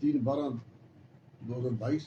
3/12/2022,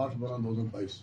8/12/2022।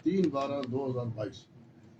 3/12/2022,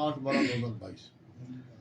8/12/2022।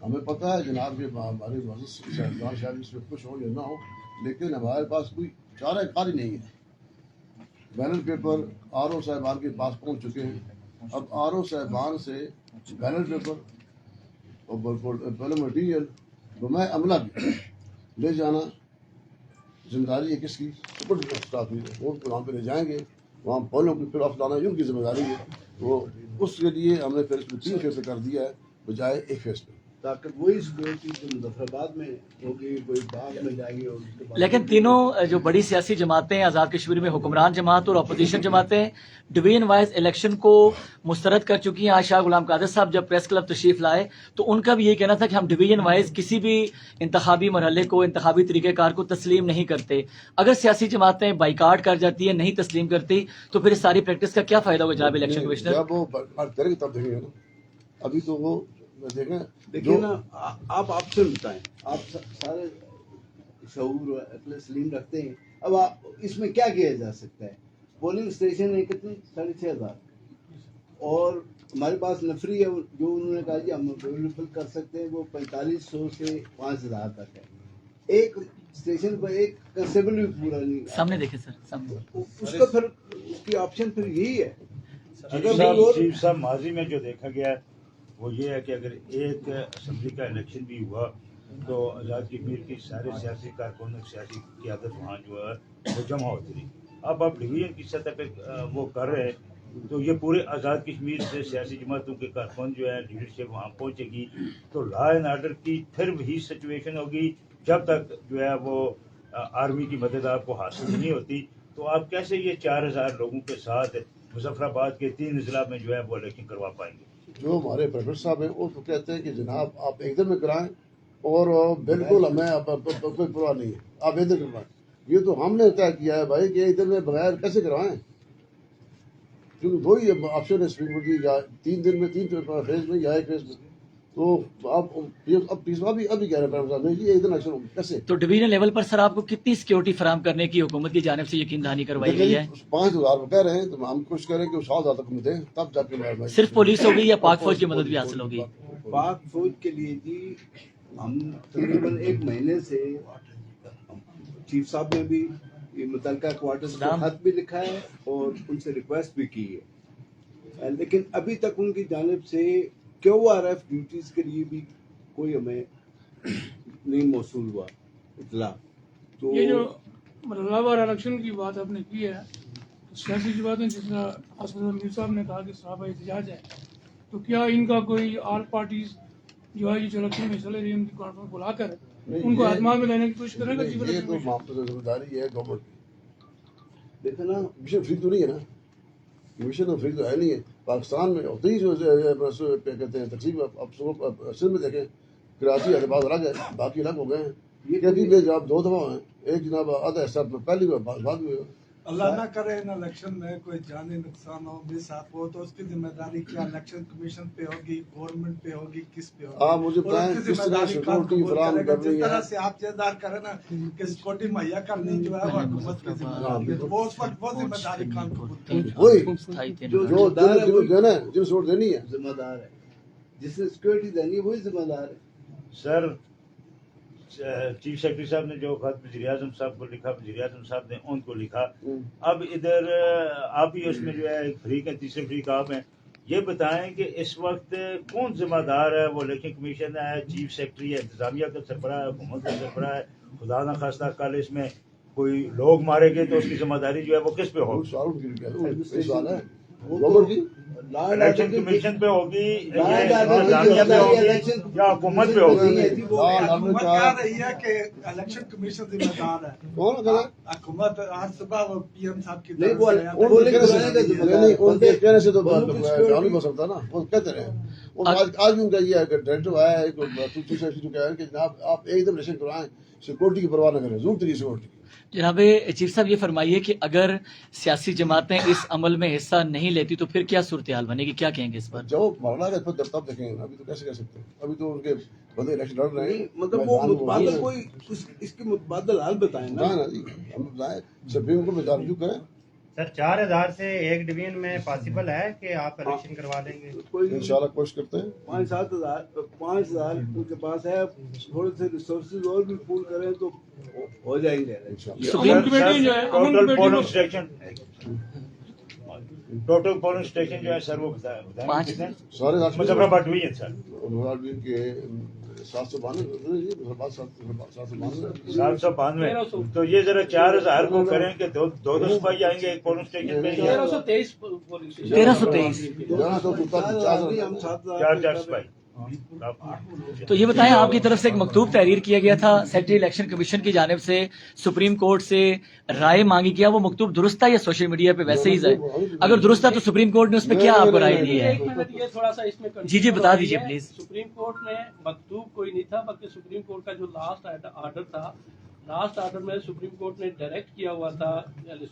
ہمیں پتہ ہے جناب کہ ہمارے شہزان شاید اس میں کچھ ہو یا نہ ہو، لیکن ہمارے پاس کوئی چارہ کار ہی نہیں ہے۔ بیلٹ پیپر آر او صاحبان کے پاس پہنچ چکے ہیں، اب آر او صاحبان سے بیلٹ پیپر اور مٹیریل بمائے عملہ بھی لے جانا ذمہ داری ہے کس کی؟ سپر اسٹاف کی۔ وہ وہاں پہ لے جائیں گے، وہاں پولوں کی پھر لانا ان کی ذمہ داری ہے۔ وہ اس کے لیے ہم نے پھر اس میں 3 فیز کر دیا ہے بجائے 1 فیز پہ۔ تاکہ وہی سیکورٹی جو مظفر آباد میں ہوگی کوئی باغ میں جائے گی اور اس کے بعد لیکن تینوں جو بڑی سیاسی جماعتیں آزاد کشمیر میں حکمران جماعت اور اپوزیشن جماعتیں ڈویژن وائز الیکشن کو مسترد کر چکی ہیں۔ آج شاہ غلام قادر صاحب جب پریس کلب تشریف لائے تو ان کا بھی یہ کہنا تھا کہ ہم ڈویژن وائز کسی بھی انتخابی مرحلے کو، انتخابی طریقہ کار کو تسلیم نہیں کرتے۔ اگر سیاسی جماعتیں بائیکاٹ کر جاتی ہیں، نہیں تسلیم کرتی، تو پھر اس ساری پریکٹس کا کیا فائدہ ہوگا جناب الیکشن کمشنر؟ جب وہ بات کریں گے تب دیکھیں گے نا، ابھی تو وہ دیکھیں دیکھیے نا، آپ سے بتائیں، آپ سارے شعور و عقل سلیم رکھتے ہیں، اب آپ اس میں کیا کیا جا سکتا ہے؟ پولنگ اسٹیشن ہے کتنے؟ 6,500 اور ہمارے پاس نفری ہے جو انہوں نے کہا جی ہم اویلیبل کر سکتے ہیں وہ 4500 سے 5000 تک ہے۔ ایک اسٹیشن پر ایک کنسٹیبل بھی پورا نہیں، سامنے دیکھیں سر، سامنے۔ اس کا پھر اس کی آپشن پھر یہی ہے۔ چیف صاحب ماضی میں جو دیکھا گیا ہے وہ یہ ہے کہ اگر ایک اسمبلی کا الیکشن بھی ہوا تو آزاد کشمیر کی سارے سیاسی کارکنوں سیاسی قیادت وہاں جو ہے وہ جمع ہوتی رہی۔ اب آپ ڈویژن کی سطح پہ وہ کر رہے ہیں تو یہ پورے آزاد کشمیر سے سیاسی جماعتوں کے کارکن جو ہے لیڈرشپ وہاں پہنچے گی تو لا اینڈ آرڈر کی پھر وہی سچویشن ہوگی جب تک جو ہے وہ آرمی کی مدد آپ کو حاصل نہیں ہوتی۔ تو آپ کیسے یہ 4,000 لوگوں کے ساتھ مظفر آباد کے 3 اضلاع میں جو ہے وہ الیکشن کروا پائیں گے؟ جو ہمارے پروفیسر صاحب ہیں وہ تو کہتے ہیں کہ جناب آپ ایک دن میں کرائیں اور بالکل ہمیں کوئی پرواہ نہیں ہے، آپ ایک دن کروائیں۔ یہ تو ہم نے طے کیا ہے بھائی کہ ایک دن میں بغیر کیسے کروائیں، کیونکہ وہی آپشن ہے سپریم کورٹ کی، یا 3 دن میں 3 فیز میں یا 1 فیز میں۔ تو اب تیسرا بھی ابھی کہہ رہے ہیں پروفیسر صاحب نے ایک دن ایکشن کیسے؟ تو ڈویژن لیول پر سر آپ کو کتنی سیکیورٹی فراہم کرنے کی حکومت کی جانب سے یقین دہانی کروائی گئی ہے؟ 5,000 کہہ رہے ہیں تو ہم کوشش کریں کہ 7,000 تک دیں تب جا کے صرف پولیس ہوگی یا پاک فوج کی مدد بھی حاصل ہوگی؟ پاک فوج کے لیے جی ہم تقریباً 1 مہینے سے چیف صاحب نے بھی متعلقہ کوارٹرز کو خط بھی لکھا ہے اور ان سے ریکویسٹ بھی کی ہے، لیکن ابھی تک ان کی جانب سے QRF ڈیوٹیز کے لیے بھی کوئی ہمیں نہیں موصول ہوا اطلاع۔ تو یہ جو مرحلہ وار الیکشن کی بات آپ نے کی ہے، سیاسی جماعتیں جس طرح اسد میر صاحب نے کہا کہ صحابہ احتجاج ہے، تو کیا ان کا کوئی آل پارٹیز جو ہے جو الیکشن میں حصہ لے رہی ہے ان کی کانفرنس بلا کر ان کو اعتماد میں لینے کی کوشش کرے گا؟ یہ تو ذمہ داری ہے گورنمنٹ کی۔ دیکھا نا، مشن فری تو نہیں ہے نا، مشن فری تو ہے نہیں ہے۔ پاکستان میں ہوتے ہی جو کہتے ہیں تقسیم، اب سندھ میں دیکھیں کراچی حیدرآباد الگ ہے، باقی الگ ہو گئے ہیں۔ کبھی بھی جناب 2 دفعہ ہیں، ایک جناب آدھا حصہ پہلی بار بعد میں اللہ نہ کرے ان الیکشن میں کوئی جانی نقصان ہو، مس آپ ہو، تو اس کی ذمہ داری کیا الیکشن کمیشن پہ ہوگی، گورنمنٹ پہ ہوگی، کس پہ ہوگی؟ آپ مجھے بتائیں کس طرح سیکورٹی فراہم کر رہی جس طرح ہے؟ سے آپ جزدار کریں نا کہ سیکورٹی مہیا کرنی جو ہے وہ حکومت کی ذمہ داری ہے، تو وہ اس وقت وہ ذمہ داری کام کو وہی جو جن سوٹ دینی ہے ذمہ دار ہے، جس نے سیکورٹی دینی ہے وہی ذمہ دار ہے۔ سر چیف سیکرٹری صاحب نے جو خط وزیر اعظم صاحب کو لکھا، وزیر اعظم صاحب نے ان کو لکھا۔ اب ادھر آپ ہی اس میں جو ہے ایک فریق ہے، تیسرے فریق آپ ہیں، یہ بتائیں کہ اس وقت کون ذمہ دار ہے؟ وہ الیکشن کمیشن ہے، چیف سیکرٹری ہے، انتظامیہ کا سربراہ ہے، حکومت کا سربراہ ہے؟ خدا نہ خواستہ کل اس میں کوئی لوگ مارے گئے تو اس کی ذمہ داری جو ہے وہ کس پہ ہوگی؟ سوال ہے گورنمنٹ کی، الیکشن کمیشن پہ ہوگی انتظامیہ پہ ہوگی یا حکومت پہ ہوگی؟ حکومت کہہ رہی ہے کہ الیکشن کمیشن ذمہ دار ہے، کون کرے؟ حکومت آج صبح وہ PM صاحب کی نہیں، طرف وہ سے ان کے کہنے سے تو نہیں ہو سکتا نا، وہ کہتے رہے وہ آج بھی ان کا یہ ہے کہ ڈائریکٹر آیا ہے کہ جناب آپ ایک دم الیکشن کروائیں، سیکورٹی کی پرواہ نہ کریں، ضرور تری سیکورٹی۔ جناب چیف صاحب یہ فرمائیے کہ اگر سیاسی جماعتیں اس عمل میں حصہ نہیں لیتی تو پھر کیا صورتحال بنے گی، کیا کہیں گے اس پر؟ جب مرنا ہے پھر تب دیکھیں گے، ابھی تو کیسے کہہ سکتے ہیں، ابھی تو ان کے بندے الیکشن لڑ رہے ہیں۔ مطلب وہ متبادل کوئی اس کے متبادل حال بتائیں نا۔ جی ہم بتائیں سپریم کورٹ میں جارجو کریں، سر 4000 سے ایک ڈویژن میں پاسبل ہے کہ آپ الیکشن کروا دیں گے؟ کوئی انشاءاللہ کوشش کرتے ہیں. 5,000 ان کے پاس ہے. تھوڑے سے ریسورسز اور بھی پول کریں تو ہو جائیں گے. سپریم کمیٹی جو ہے امن ٹوٹل کمیٹی پولنگ کو اسٹیشن ٹوٹل پولنگ اسٹیشن جو ہے سر وہ بتائیں 5 سارے مظفر آباد ڈویژن سر مظفرآباد کے 792 792. تو یہ ذرا 4000 کو کریں کہ دو سپاہی آئیں گے ایک پولنگ اسٹیشن پہ 1323 ہم 7,000 4 سپاہی. تو یہ بتائیں آپ کی طرف سے ایک مکتوب تحریر کیا گیا تھا سیکٹری الیکشن کمیشن کی جانب سے سپریم کورٹ سے رائے مانگی کیا وہ مکتوب درست ہے یا سوشل میڈیا پہ ویسے ہی ہے؟ اگر درست ہے تو سپریم کورٹ نے اس پہ کیا آپ کو رائے دی ہے؟ ایک منٹ یہ تھوڑا سا اس میں جی بتا دیجیے پلیز. سپریم کورٹ نے مکتوب کوئی نہیں تھا بلکہ سپریم کورٹ کا جو لاسٹ آرڈر تھا لاسٹ آرڈر میں سپریم کورٹ نے ڈائریکٹ کیا ہوا تھا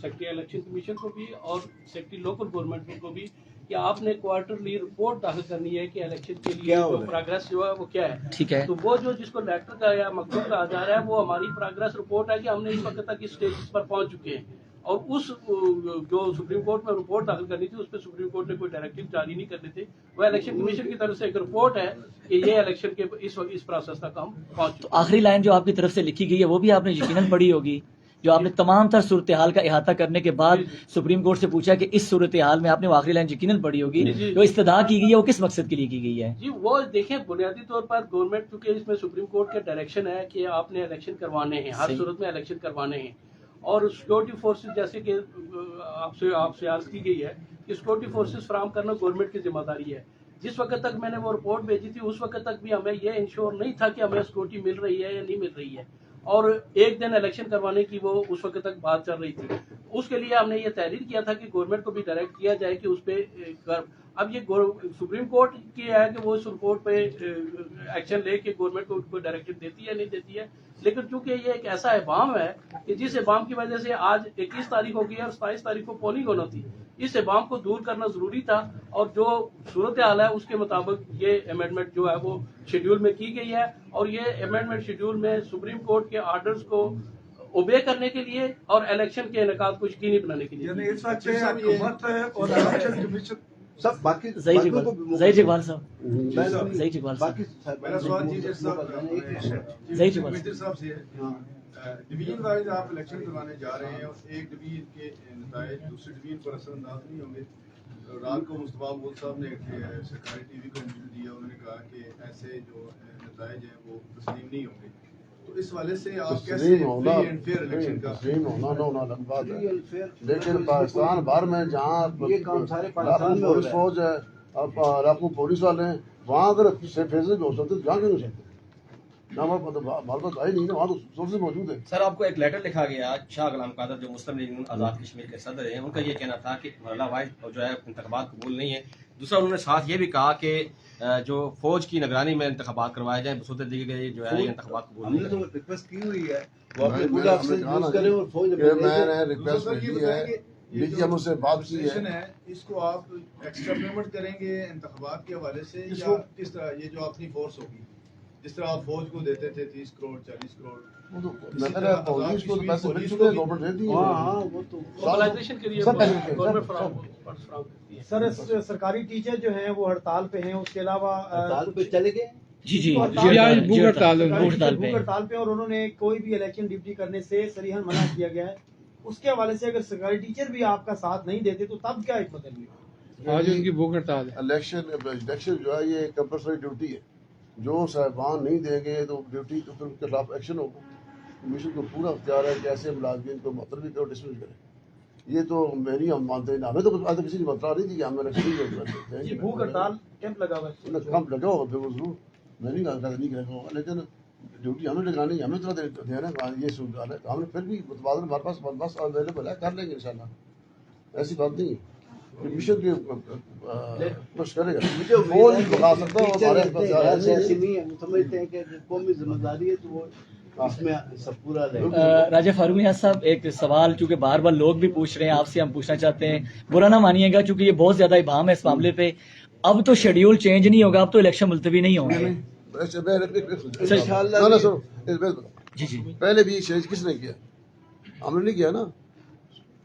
سیکٹری الیکشن کمیشن کو بھی اور سیکٹری لوکل گورنمنٹ کو بھی کہ آپ نے کوارٹرلی رپورٹ داخل کرنی ہے کہ الیکشن کے لیے جو پروگرس جو ہے وہ کیا ہے. ٹھیک ہے. تو وہ جو جس کو لیٹر کا یا مکتوب کہا جا رہا ہے وہ ہماری پروگرس رپورٹ ہے کہ ہم نے اس وقت تک اس اسٹیج پر پہنچ چکے ہیں اور اس جو سپریم کورٹ میں رپورٹ داخل کرنی تھی اس پہ سپریم کورٹ نے کوئی ڈائریکٹو جاری نہیں کرنے تھے. وہ الیکشن کمیشن کی طرف سے ایک رپورٹ ہے کہ یہ الیکشن کے اس پروسیس تک ہم پہنچ تو چکے. آخری لائن جو آپ کی طرف سے لکھی گئی ہے وہ بھی آپ نے یقیناً پڑھی ہوگی جو آپ نے تمام تر صورتحال کا احاطہ کرنے کے بعد سپریم کورٹ سے پوچھا کہ اس صورتحال میں آپ نے وہ آخری لائن یقیناً پڑھی ہوگی جو استدعا کی گئی ہے وہ کس مقصد کے لیے کی گئی ہے؟ جی وہ دیکھیں بنیادی طور پر گورنمنٹ چونکہ اس میں سپریم کورٹ کے ڈائریکشن ہے کہ آپ نے الیکشن کروانے ہیں ہر صورت میں الیکشن کروانے ہیں اور سیکورٹی فورسز جیسے کہ آپ سے عرض کی گئی ہے کہ سیکورٹی فورسز فراہم کرنا گورنمنٹ کی ذمہ داری ہے. جس وقت تک میں نے وہ رپورٹ بھیجی تھی اس وقت تک بھی ہمیں یہ انشور نہیں تھا کہ ہمیں سیکورٹی مل رہی ہے یا نہیں مل رہی ہے اور ایک دن الیکشن کروانے کی وہ اس وقت تک بات چل رہی تھی. اس کے لیے ہم نے یہ تحریر کیا تھا کہ گورنمنٹ کو بھی ڈائریکٹ کیا جائے کہ اس پہ اب یہ سپریم کورٹ کی ہے کہ وہ اس رپورٹ پہ ایکشن لے کے گورنمنٹ کو کوئی ڈائریکٹو دیتی ہے نہیں دیتی ہے. لیکن چونکہ یہ ایک ایسا ابہام ہے کہ جس ابہام کی وجہ سے آج 21 تاریخ ہو گئی اور 27 تاریخ کو پولنگ ہونا تھی اس ابہام کو دور کرنا ضروری تھا اور جو صورتحال ہے اس کے مطابق یہ امینڈمنٹ جو ہے وہ شیڈیول میں کی گئی ہے اور یہ امینڈمنٹ شیڈیول میں سپریم کورٹ کے آرڈرز کو اوبے کرنے کے لیے اور الیکشن کے انعقاد کو یقینی بنانے کے لیے. یعنی اس وقت حکومت اور الیکشن کمیشن سب باقی ظہیر اقبال صاحب ظہیر اقبال باقی میرا سوال جی جس ظہیر صاحب سے ہے ڈویژن وائز آپ الیکشن کروانے جا رہے ہیں اور ایک ڈویژن کے نتائج دوسرے ڈویژن پر اثر انداز نہیں ہوں گے. رات کو مصطفیٰ مول صاحب نے سرکاری ٹی وی کو انٹرویو دیا انہوں نے کہا کہ ایسے جو نتائج ہیں وہ تسلیم نہیں ہوں گے. تو اس حوالے سے آپ کیسے تسلیم ہونا فری اینڈ فیئر الیکشن کا تسلیم ہونا نہ ہونا الگ بات ہے لیکن پاکستان بھر میں جہاں یہ کام سارے پاکستان میں ہو پولیس رہا ہے. فوج ہے لاکھوں پولیس والے ہیں وہاں اگر فیصلے بھی ہو سکتے تو جہاں کیوں نہیں ہو سکتے نہ ہمارے پاس آئی نہیں نا وہاں تو سورسز موجود ہے. سر آپ کو ایک لیٹر لکھا گیا شاہ غلام قادر جو مسلم لیگ آزاد کشمیر کے صدر ہیں ان کا یہ کہنا تھا کہ مرحلہ وائز جو ہے انتخابات قبول نہیں ہے. دوسرا انہوں نے ساتھ یہ بھی کہا کہ جو فوج کی نگرانی میں انتخابات کروائے جائیں بصورت دی گئی جو ہے یہ انتخابات قبول ہم نے نہیں تو ہے. ریکویسٹ کی ہوئی ہے وہ اپنے پورا افسر یوز کریں اور فوج میں نے ریکویسٹ بھیجی ہے لیجیے ہم اس سے بات کی ہے. اس کو آپ ایکسٹرا پیمنٹ کریں گے انتخابات کے حوالے سے یا کس طرح یہ جو اپنی فورس ہوگی جس طرح آپ فوج کو دیتے تھے 30 کروڑ 40 کروڑ پولیس کو تو پیسے مل چکے ہیں گورنمنٹ دے دی ہاں وہ تو موبلائزیشن کے لیے سب گورنمنٹ فراہم کرتی ہے. سر سرکاری ٹیچر جو ہیں وہ ہڑتال پہ ہیں اس کے علاوہ ہڑتال پہ چلے گئے جی بھوک ہڑتال ہڑتال پہ اور انہوں نے کوئی بھی الیکشن ڈیوٹی کرنے سے صریحاً منع کیا گیا ہے. اس کے حوالے سے اگر سرکاری ٹیچر بھی آپ کا ساتھ نہیں دیتے تو تب کیا حکمت عملی ہوگی؟ آج ان کی بھوک ہڑتال ہے. الیکشن جو ہے یہ کمپلسری ڈیوٹی ہے. جو صاحبان نہیں دیں گے تو ڈیوٹی تو پھر ان کے خلاف ایکشن ہوگا. کمیشن کو پورا اختیار ہے کہ ایسے ملازمین کو معطل بھی کرو ڈسمس کریں. یہ تو میری ہم مانتے ہیں ہمیں تو کسی نے بتلا نہیں تھی کہ ہم الیکشن بھوک ہڑتال کیمپ لگا ہوا ہے کم لگا ہوگا پھر وہ ضرور میں نہیں کہا نہیں کرے گا لیکن ڈیوٹی ہمیں لگانی ہمیں تو دینا یہ صورتحال ہے. ہم نے پھر بھی متبادل ہمارے پاس بس اویلیبل ہے کر لیں گے انشاءاللہ ایسی بات نہیں ہے. کمیشن کی کوشش کرے گا وہ نہیں بتا سکتا ایسی نہیں ہے. وہ سمجھتے ہیں کہ قومی ذمہ داری ہے تو وہ اس میں سب پورا رہے. راجہ فاروق نیاز صاحب ایک سوال چونکہ بار بار لوگ بھی پوچھ رہے ہیں آپ سے ہم پوچھنا چاہتے ہیں برا نہ مانیے گا چونکہ یہ بہت زیادہ ابہام ہے اس معاملے پہ. اب تو شیڈیول چینج نہیں ہوگا اب تو الیکشن ملتوی نہیں ہوں گے. جی پہلے بھی چینج کس نے کیا ہم نے نہیں کیا نا.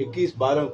21/12